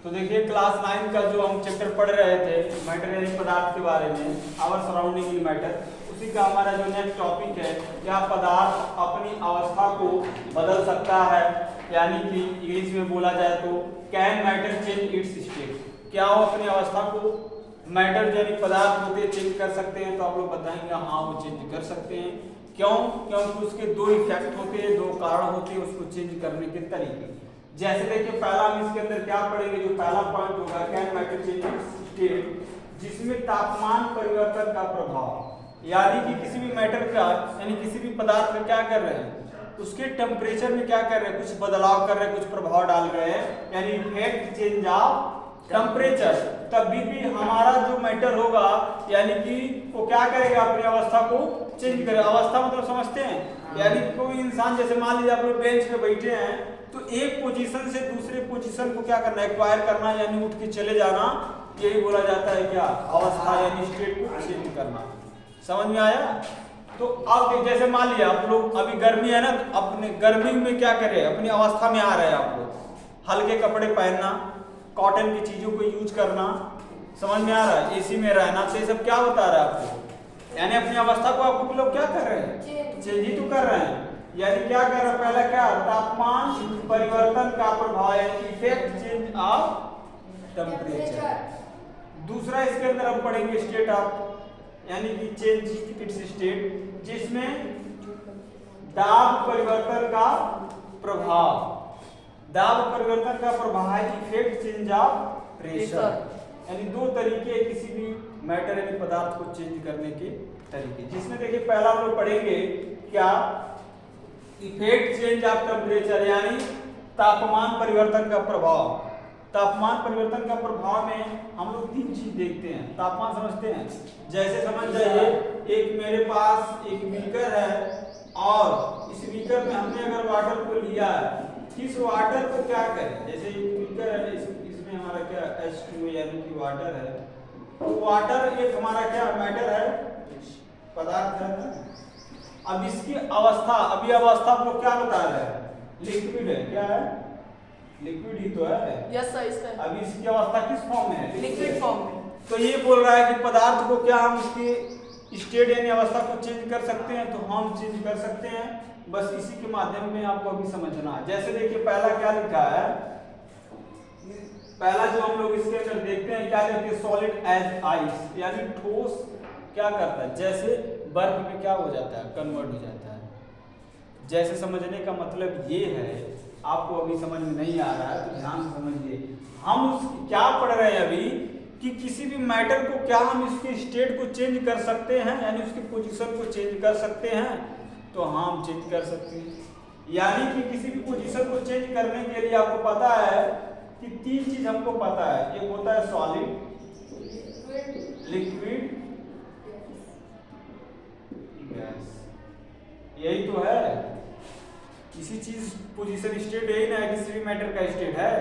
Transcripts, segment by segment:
तो देखिए क्लास 9 का जो हम चैप्टर पढ़ रहे थे मैटर यानी पदार्थ के बारे में, आवर सराउंडिंग इन मैटर, उसी का हमारा जो नेक्स्ट टॉपिक है, क्या पदार्थ अपनी अवस्था को बदल सकता है, यानी कि इंग्लिश में बोला जाए तो can matter change it's state, क्या वो अपनी अवस्था को मैटर यानी पदार्थ होते चेंज कर सकते हैं। तो आप लोग बताएंगे हाँ वो चेंज कर सकते हैं। क्यों? क्योंकि उसके दो इफेक्ट होते हैं, दो कारण होते हैं उसको चेंज करने के तरीके। जैसे देखिए पहला हम इसके अंदर क्या पढ़ेंगे, जो पहला पॉइंट होगा कैन मैटर चेंज स्टेट, जिसमें तापमान परिवर्तन का प्रभाव, यानी कि किसी भी मैटर का यानी किसी भी पदार्थ में क्या कर रहे हैं, उसके टेम्परेचर में क्या कर रहे हैं, कुछ बदलाव कर रहे हैं, कुछ प्रभाव डाल रहे हैं, यानी इफेक्ट चेंज ऑफ टेम्परेचर। तभी भी हमारा जो मैटर होगा यानी कि वो क्या करेगा, अपनी अवस्था को चेंज करेगा। अवस्था मतलब समझते हैं, यानी कोई इंसान जैसे मान लीजिए आप लोग बेंच पे बैठे हैं तो एक पोजीशन से दूसरे पोजीशन को क्या करना है, एक्वायर करना, यानी उठ के चले जाना, यही बोला जाता है क्या, अवस्था यानी स्टेट को चेंज करना। समझ में आया? तो अब जैसे मान लिया आप लोग अभी गर्मी है ना, तो अपने गर्मी में क्या करें, अपनी अवस्था में आ रहे हैं आप लोग, हल्के कपड़े पहनना, कॉटन की चीजों को यूज करना, समझ में आ रहा है, एसी में रहना, तो ये सब क्या बता रहा है आपको, यानी अपनी अवस्था को आपको लोग क्या कर रहे हैं, चेंज ही तो कर रहे हैं। यानी क्या कर रहा है, पहला क्या, तापमान परिवर्तन का प्रभाव यानी इफेक्ट चेंज ऑफ टेम्परेचर। दूसरा इसके अंदर हम पढ़ेंगे स्टेट ऑफ यानी कि चेंज इट्स स्टेट, जिसमें दाब परिवर्तन का प्रभाव, दाब परिवर्तन का प्रभाव है इफेक्ट चेंज ऑफ प्रेशर, यानी दो तरीके किसी भी मैटर यानी पदार्थ को चेंज करने के तरीके। जिसमें देखिए पहला हम लोग पढ़ेंगे क्या, इफेक्ट चेंज ऑफ टेम्परेचर, यानी तापमान परिवर्तन का प्रभाव। तापमान परिवर्तन का प्रभाव में हम लोग तीन चीज देखते हैं। तापमान समझते हैं, जैसे समझ जाइए एक मेरे पास एक बीकर है और इस बीकर में हमने अगर वाटर को लिया है, इस वाटर को क्या करें, जैसे बीकर है, इसमें हमारा क्या H2 यानी कि वाटर है, तो वाटर एक हमारा क्या मैटर है, पदार्थ है ना। अब इसकी अवस्था, अभी अवस्था आप लोग क्या बता रहे हैं, लिक्विड है, क्या है, लिक्विड ही तो है। यस सर, इसका अभी इसकी अवस्था किस फॉर्म में है, लिक्विड फॉर्म में। तो ये बोल रहा है कि पदार्थ को क्या हम उसकी स्टेट यानी अवस्था को चेंज कर सकते हैं, तो हम चेंज कर सकते हैं, बस इसी के माध्यम में आपको अभी समझना है। जैसे देखिए पहला क्या लिखा है, पहला जो हम लोग इसके अंदर देखते हैं क्या लिखते हैं, सॉलिड एज आइस, यानी ठोस क्या करता है, जैसे बर्फ में क्या हो जाता है, कन्वर्ट हो जाता है। जैसे समझने का मतलब ये है, आपको अभी समझ में नहीं आ रहा है तो ध्यान से समझिए। हम उस क्या पढ़ रहे हैं अभी कि किसी भी मैटर को क्या हम इसके स्टेट को चेंज कर सकते हैं, यानी उसकी पोजीशन को चेंज कर सकते हैं, तो हाँ हम चेंज कर सकते हैं। यानी कि किसी भी पोजीशन को चेंज करने के लिए आपको पता है कि तीन चीज हमको पता है, एक होता है सॉलिड, लिक्विड, गैस, यही तो है। किसी चीज पोजीशन स्टेट यही ना है, किसी भी मैटर का स्टेट है,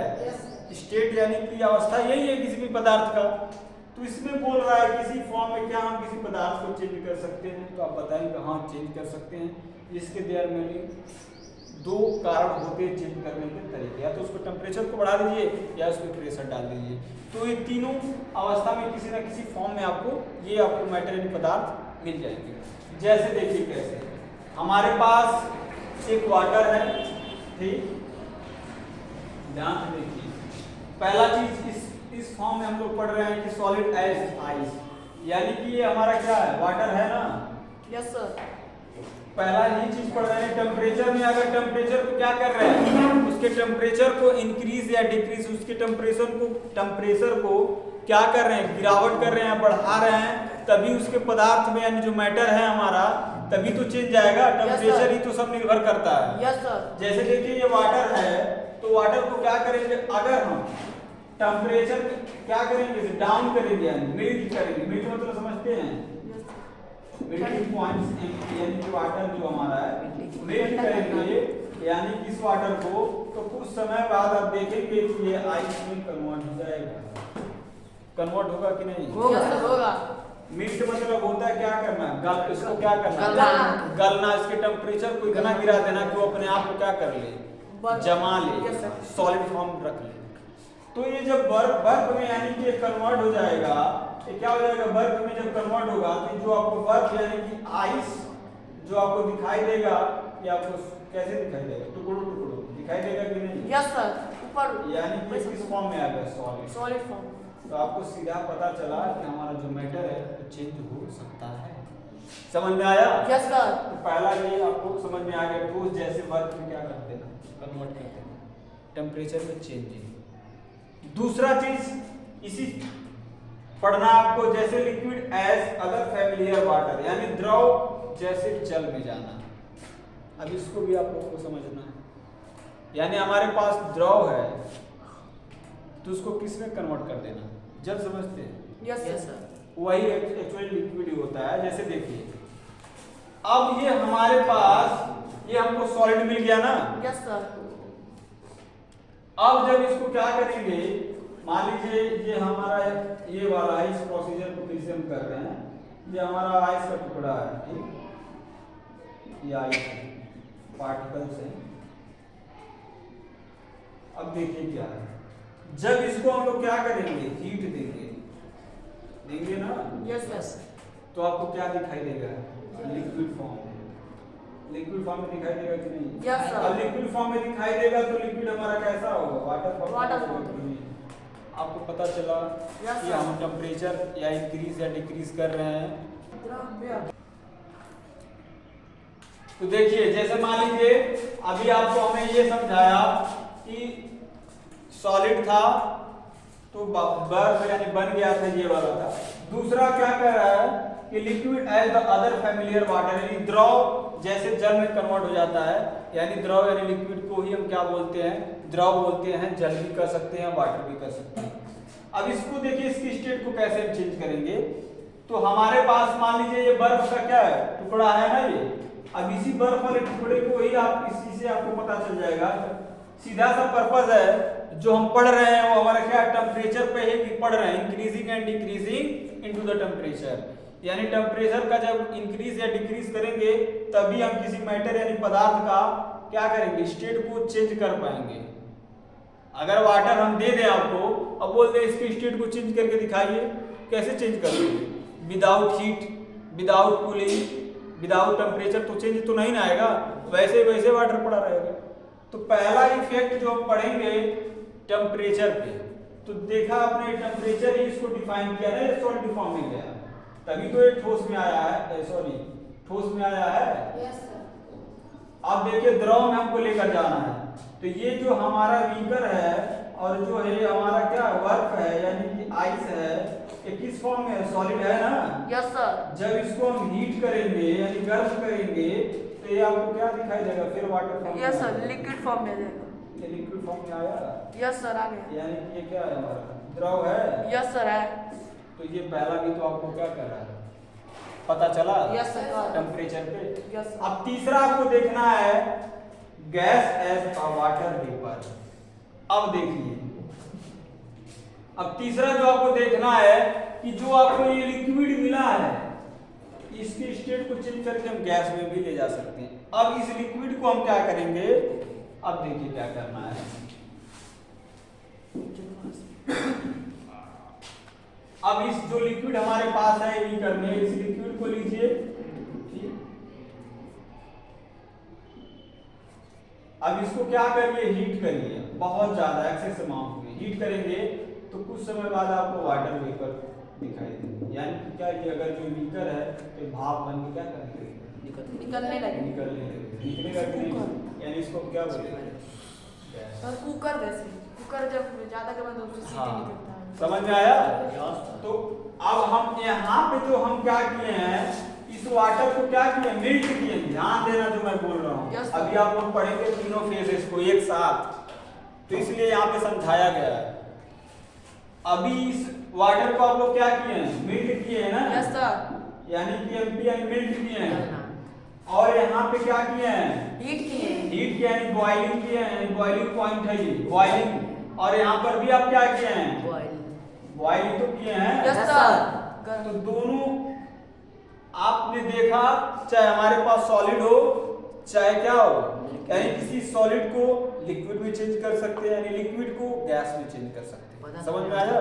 स्टेट यानी कि अवस्था यही है किसी भी पदार्थ का। तो इसमें बोल रहा है किसी फॉर्म में क्या हम किसी पदार्थ को चेंज कर सकते हैं, तो आप बताएंगे हाँ चेंज कर सकते हैं। इसके देयर में दो कारण होते हैं चेंज करने के तरीके, या तो उसको टेम्परेचर को बढ़ा दीजिए या उसमें प्रेशर डाल दीजिए। तो ये तीनों अवस्था में किसी न किसी फॉर्म में आपको ये आपको मैटर यानी पदार्थ मिल जाएंगे। जैसे देखिए कैसे, हमारे पास एक वाटर है, ठीक, ध्यान से देखिए, पहला चीज इस फॉर्म में हम लोग पढ़ रहे हैं कि सॉलिड एज आइस, यानी कि ये हमारा क्या है, वाटर है ना। Yes sir. पहला ही चीज पढ़ रहे हैं टेम्परेचर में, अगर टेम्परेचर को क्या कर रहे हैं, उसके टेम्परेचर को इंक्रीज या डिक्रीज, उसके टेम्परेचर को क्या कर रहे हैं, गिरावट कर रहे हैं, बढ़ा रहे हैं, तभी उसके पदार्थ में यानी जो मैटर है हमारा तभी तो चेंज जाएगा। टेम्परेचर ही तो सब निर्भर करता है। Yes sir. जैसे देखिए ये वाटर है, तो वाटर को क्या करेंगे, अगर हम टेम्परेचर क्या करेंगे, डाउन करेंगे, यानी मेल्ट करेंगे, मेल्ट मतलब समझते हैं, मेल्टिंग पॉइंट्स, यानी कि वाटर जो हमारा है मेल्ट करेंगे, यानी इस वाटर को, तो कुछ समय बाद आप देखेंगे कि ये आइस में कन्वर्ट हो जाएगा। कन्वर्ट होगा कि नहीं, होगा। मेल्ट मतलब होता है क्या करना, गल, इसको क्या करना, गलना, इसके टेम्परेचर को इतना गिरा देना कि वो अपने आप को क्या कर ले, जमा ले, सॉलिड फॉर्म रख ले। तो तो ये जब बर्फ में यानी कि कन्वर्ट हो जाएगा, ये क्या हो जाएगा, बर्फ में जब कन्वर्ट होगा तो जो आपको बर्फ यानी कि आइस जो आपको दिखाई देगा, ये आपको कैसे दिखाई देगा, टुकड़ों टुकड़ों दिखाई देगा कि नहीं? यस सर, ऊपर यानी कि किस फॉर्म में आ गया, सॉलिड। Solid form. तो आपको सीधा पता चला कि हमारा जो मैटर है वो चेंज हो सकता है। समझ में आया? Yes sir. तो पहला ये आपको समझ में आ गया, ठोस जैसे बर्फ में क्या कर देना, कन्वर्ट कर देना, टेम्परेचर में चेंज। दूसरा चीज इसी पढ़ना आपको, जैसे liquid as other familiar water, यानी द्रव जैसे जल में जाना। अब इसको भी आप लोगों को समझना है, यानी हमारे पास द्रव है तो उसको किस में कन्वर्ट कर देना, जल समझते हैं? Yes sir. वही एक्चुअली लिक्विड ही होता है। जैसे देखिए, अब ये हमारे पास ये हमको सॉलिड मिल गया ना। Yes sir. अब जब इसको क्या करेंगे, मान लीजिए ये हमारा ये वाला है, इस प्रोसीजर को फिर से हम कर रहे हैं। ये हमारा आइस का टुकड़ा है, ठीक, ये आइस पार्टिकल्स है। अब देखिए क्या है, जब इसको हम लोग क्या करेंगे, हीट देंगे ना। Yes yes. तो आपको क्या दिखाई देगा, लिक्विड फॉर्म में। लिक्विड फॉर्म में दिखाई देगा कि नहीं? Yes sir. अब लिक्विड फॉर्म में दिखाई देगा तो लिक्विड हमारा कैसा होगा, वाटर फॉर्म। Water form. आपको पता चला यस कि हम टेम्परेचर या इंक्रीज या डिक्रीज कर रहे हैं। तो देखिए, जैसे मान लीजिए अभी आपको हमें ये समझाया कि सॉलिड था तो बर्फ यानी बन गया था, ये वाला था। दूसरा क्या कर रहा है कि liquid as the other familiar water, यानी द्रव जैसे जल में कन्वर्ट हो जाता है। यानी द्रव यानी लिक्विड को ही हम क्या बोलते हैं, द्रव बोलते हैं। जल भी कर सकते हैं, वाटर भी कर सकते हैं। अब इसको देखिए, इसकी स्टेट को कैसे हम चेंज करेंगे। तो हमारे पास मान लीजिए ये बर्फ का क्या है, टुकड़ा है ना ये। अब इसी बर्फ वाले टुकड़े को ही आप इसी से आपको पता चल जाएगा। सीधा सा पर्पस है जो हम पढ़ रहे हैं वो हमारा क्या, टेम्परेचर पे ही पढ़ रहे हैं, increasing and decreasing into the temperature. यानी टेम्परेचर का जब इंक्रीज या डिक्रीज करेंगे तभी हम किसी मैटर यानी पदार्थ का क्या करेंगे, स्टेट को चेंज कर पाएंगे। अगर वाटर हम दे दें आपको, अब बोल दें इसकी स्टेट को चेंज करके दिखाइए, कैसे चेंज करोगे? Without heat, without cooling, without temperature तो चेंज तो नहीं ना आएगा, वैसे वैसे वाटर पड़ा रहेगा। तो पहला इफेक्ट जो हम पढ़ेंगे टेम्परेचर पे, तो देखा आपने टेम्परेचर ही इसको डिफाइन किया ना, ये सॉलिड फॉर्म में गया, तभी तो ये ठोस में आया है, सॉरी ठोस में आया है। Yes sir. अब देखिए द्रव में हमको लेकर जाना है, तो ये जो हमारा बीकर है और जो है हमारा क्या बर्फ है यानी कि आइस है, ये किस फॉर्म में है, सॉलिड है ना। Yes sir. जब इसको हम हीट करेंगे यानी गर्म करेंगे तो ये आपको क्या दिखाई देगा, फिर water form. Yes sir, liquid form में देगा। ये लिक्विड फॉर्म में आया। यस सर, आ गया। यानी कि ये क्या है, हमारा द्रव है। यस सर है। तो ये पहला भी तो आपको क्या कर रहा है, पता चला। Yes sir. टेम्परेचर पे। Yes sir. अब तीसरा आपको देखना है gas as a water vapour. अब देखिए, अब तीसरा जो आपको देखना है कि जो आपको ये लिक्विड मिला है इसकी स्टेट को चेंज करके हम गैस में भी ले जा सकते हैं। अब इस लिक्विड को हम क्या करेंगे, अब देखिए क्या करना है। अब इस जो लिक्विड हमारे पास है ये करने, इस लिक्विड को लीजिए, ठीक। अब इसको क्या करिए, हीट करिए, बहुत ज्यादा एक्सेस अमाउंट में हीट करेंगे तो कुछ समय बाद आपको वाटर वेपर दिखाई देगा। यानी कि क्या, ये अगर जो बीकर है तो भाप बन के क्या करेंगे, निकलने लगे। निकलेगा कि नहीं, यानी इसको क्या बोलेंगे, सर कुकर जैसे, कुकर जब ज्यादा गर्म तो उससे सीटी निकलता है। समझ में आया। तो अब हम यहाँ पे जो हम क्या किए हैं, इस वाटर को क्या किए, मेल्ट किए। ध्यान देना जो मैं बोल रहा हूँ। अभी आप लोग पढ़ेंगे तीनों फेजेस को एक साथ, तो इसलिए यहाँ पे समझाया गया है। अभी इस वाटर को आप लोग क्या किए हैं, मेल्ट किए हैं ना। Yes sir. यानी कि एमपीआई मेल्ट किए हैं। और यहाँ पे क्या किए हैं, हीट किए हैं। हीट किया यानी बॉइलिंग किए हैं, बॉइलिंग पॉइंट है ये बॉइलिंग। और यहाँ पर भी आप क्या किए हैं, बॉइलिंग तो किए हैं। Yes sir. तो दोनों आपने देखा, चाहे हमारे पास सॉलिड हो चाहे क्या हो यानी किसी सॉलिड को लिक्विड में चेंज कर सकते हैं, यानी लिक्विड को गैस में चेंज कर सकते हैं। समझ में आया?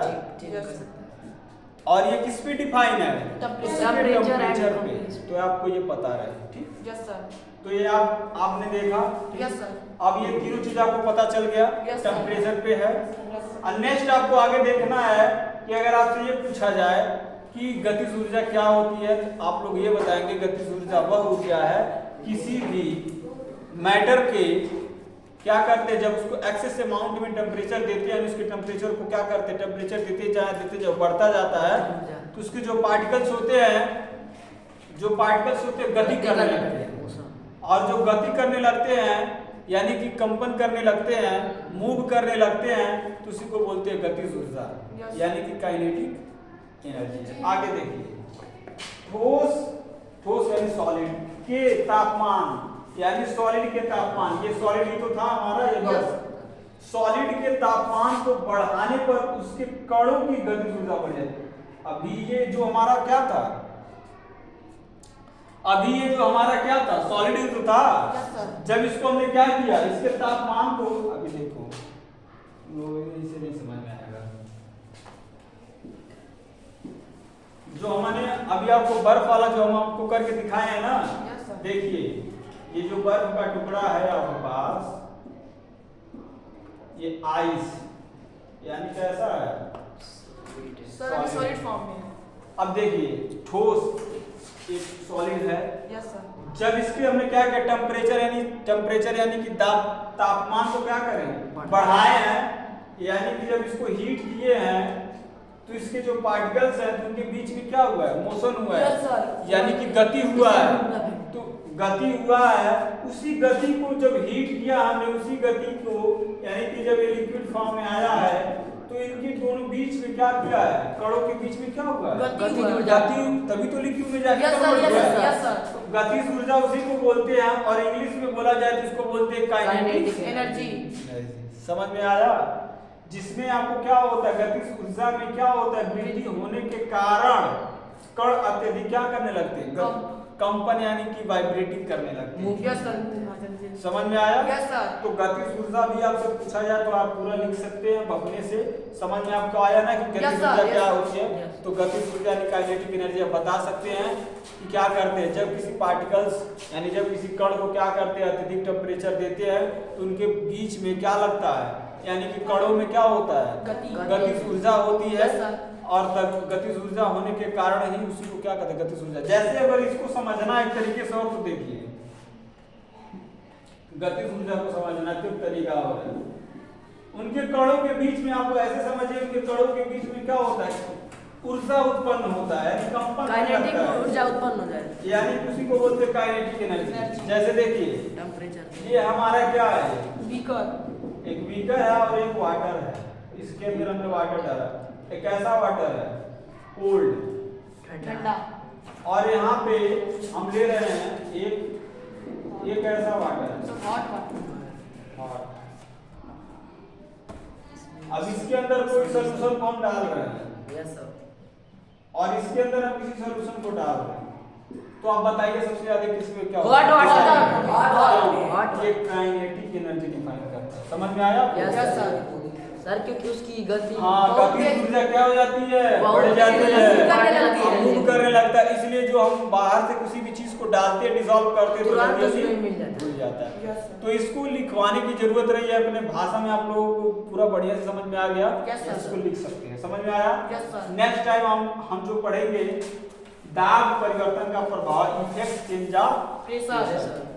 और ये किस पे डिफाइन है? टेम्परेचर पे। तो आपको ये पता रहे, ठीक? Yes sir. तो ये आपने देखा। Yes sir. अब ये तीनों चीज आपको पता चल गया, Yes, sir. टेम्परेचर पे है। और नेक्स्ट आपको आगे देखना है कि अगर आपसे ये पूछा जाए कि गतिज ऊर्जा क्या होती है, तो आप लोग ये बताएंगे गतिज ऊर्जा वह ऊर्जा है किसी भी मैटर के क्या करते हैं, जब उसको एक्सेस अमाउंट में टेम्परेचर देते हैं, उसके टेम्परेचर को क्या करते हैं, टेम्परेचर देते जब बढ़ता जाता है तो उसके जो पार्टिकल्स होते हैं गति करने लगते हैं। और जो गति करने लगते हैं यानी कि कंपन करने लगते हैं, मूव करने लगते हैं, तो उसी को बोलते हैं गतिज ऊर्जा, यानी कि काइनेटिक एनर्जी। आगे देखिए, ठोस यानी सॉलिड के तापमान, यानी सॉलिड के तापमान, ये सॉलिड ही तो था हमारा, ये बस सॉलिड के तापमान को बढ़ाने पर उसके कणों की गतिज ऊर्जा बढ़ जाती है। अभी ये जो हमारा क्या था, सॉलिड ही तो था। जब इसको हमने क्या किया, इसके तापमान को, अभी देखो इसे नहीं समझ में आएगा, जो हमने अभी आपको बर्फ वाला जो हम आपको करके दिखाए हैं ना, देखिए ये जो बर्फ का टुकड़ा है आपके पास, ये आइस यानी कैसा है, सर अभी सॉलिड फॉर्म में है। अब देखिए ठोस एक सॉलिड है। Yes sir. जब इसके हमने क्या किया, टेम्परेचर यानी कि तापमान को क्या करें, बढ़ाए हैं, यानी कि जब इसको हीट किए हैं तो इसके जो पार्टिकल्स हैं तो उनके बीच में क्या हुआ है, मोशन हुआ है। Yes, sir. यानी कि गति हुआ है। तो गति हुआ है, उसी गति को जब हीट किया हमने, उसी गति को यानी कि जब ये लिक्विड फॉर्म में आया है तो इनके दोनों बीच में क्या किया है, कणों के बीच में क्या हुआ है, गति, तभी तो लिक्विड में जाके कन्वर्ट हुआ है। Yes sir. गतिज ऊर्जा उसी को बोलते हैं, और इंग्लिश में बोला जाए तो इसको बोलते हैं काइनेटिक एनर्जी। समझ में आया? जिसमें आपको क्या होता है, गतिज ऊर्जा में क्या होता है, वृद्धि होने के कारण कण अत्यधिक क्या करने लगते हैं, कंपन यानी कि वाइब्रेटिंग करने लगते हैं। Yes sir. समझ में आया? Yes sir. तो गतिज ऊर्जा भी आपसे पूछा जाए तो आप पूरा लिख सकते हैं अपने से। समझ में आपको आया ना कि गतिज ऊर्जा क्या होती है? तो गतिज ऊर्जा यानी काइनेटिक एनर्जी आप बता सकते हैं कि क्या करते हैं, जब किसी पार्टिकल्स यानी जब किसी कण को क्या करते हैं, अत्यधिक टेम्परेचर देते हैं तो उनके बीच में क्या लगता है, यानी कि कणों में क्या होता है, गतिज ऊर्जा होती है। और तब गतिज ऊर्जा होने के कारण ही उसी को क्या कहते हैं, गतिज ऊर्जा। जैसे अगर इसको समझना एक तरीके से और तो देखिए, गतिज ऊर्जा को समझना किस तरीका हो रहा है, उनके कणों के बीच में आपको ऐसे समझिए, उनके कणों के बीच में क्या होता है, ऊर्जा उत्पन्न होता है, यानी कंपन, काइनेटिक ऊर्जा उत्पन्न हो जाए, यानी उसी को बोलते हैं काइनेटिक एनर्जी। जैसे देखिए टेम्परेचर, ये हमारा क्या है, बीकर, एक बीकर है और एक वाटर है, इसके अंदर हमने वाटर डाला, एक ऐसा वाटर है कोल्ड ठंडा, और यहाँ पे हम ले रहे हैं एक ऐसा वाटर है हॉट वाटर। हॉट। अब इसके अंदर कोई सोल्यूशन को हम डाल रहे हैं, यस सर, और इसके अंदर हम किसी सोल्यूशन को डाल रहे हैं, तो आप बताइए सबसे ज्यादा किसमें क्या हॉट वाटर, ये काइनेटिक एनर्जी डिफाइन करता है। समझ में आया? Yes sir. सर क्योंकि उसकी गति, हाँ, गतिज ऊर्जा क्या हो जाती है, बढ़ जाती है, मूव करने लगता है। इसलिए जो हम बाहर से किसी भी चीज को डालते हैं, डिसॉल्व करते हैं, तो जल्दी भूल जाता है। तो इसको लिखवाने की जरूरत रही है, अपने भाषा में आप लोगों को पूरा बढ़िया से समझ में आ गया, इसको लिख सकते हैं। समझ में आया? नेक्स्ट टाइम हम जो पढ़ेंगे दाब परिवर्तन का प्रभाव, इफेक्ट चेंज ऑफ प्रेशर।